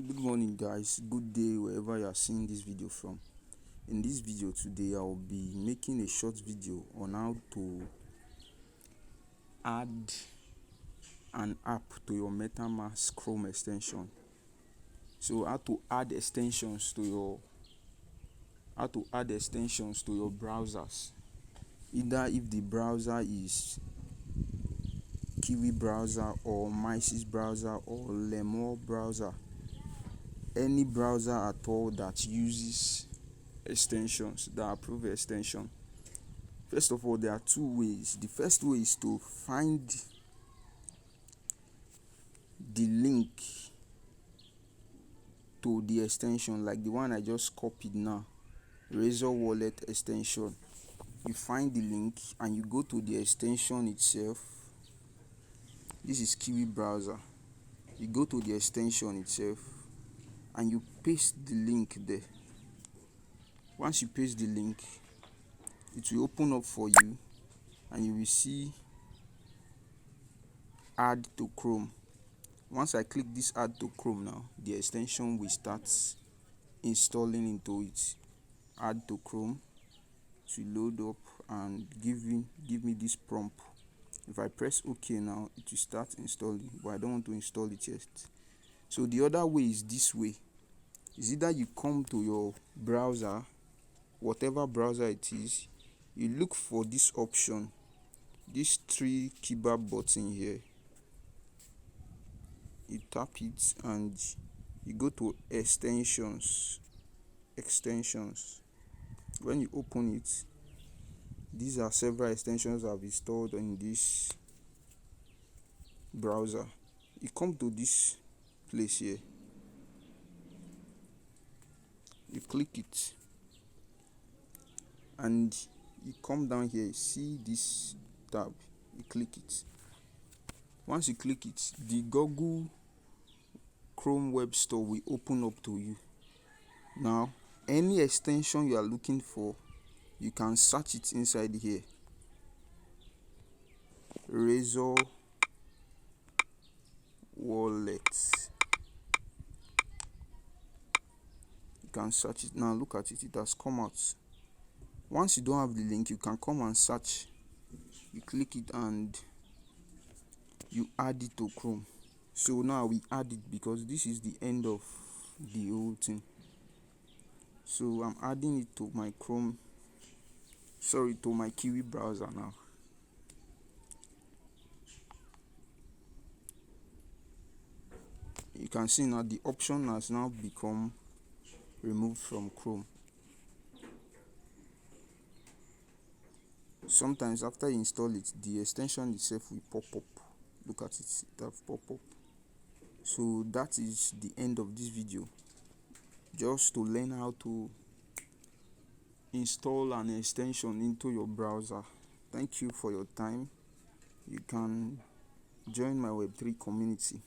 Good morning guys, good day wherever you are seeing this video from. In this video today I will be making a short video on how to add an app to your MetaMask Chrome extension. So how to add extensions to your browsers. Either if the browser is Kiwi browser or Mice's browser or Lemur browser, any browser at all that uses extensions, that approve extension. First of all, there are two ways. The first way is to find the link to the extension, like the one I just copied now, Razor Wallet extension. You find the link and you go to the extension itself. This is Kiwi browser. You go to the extension itself and you paste the link there. Once you paste the link, it will open up for you and you will see add to Chrome. Once I click this add to Chrome now, the extension will start installing into it. Add to Chrome to load up and give me this prompt. If I press OK now, it will start installing, but I don't want to install it yet. So the other way is this way. Is either you come to your browser, whatever browser it is, you look for this option, this three keyboard button here. You tap it and you go to extensions. When you open it, these are several extensions I've installed in this browser. You come to this place here, you click it and you come down here, see this tab, you click it. Once you click it, the Google Chrome web store will open up to you. Now any extension you are looking for, you can search it inside here. Razor Wallet, you can search it. Now look at it, it has come out. Once you don't have the link, you can come and search. You click it and you add it to Chrome. So now we add it because this is the end of the whole thing. So I'm adding it to my to my Kiwi browser now. You can see now the option has now become removed from Chrome. Sometimes after you install it, the extension itself will pop up. Look at it, it have pop up. So that is the end of this video. Just to learn how to install an extension into your browser. Thank you for your time. You can join my Web3 community.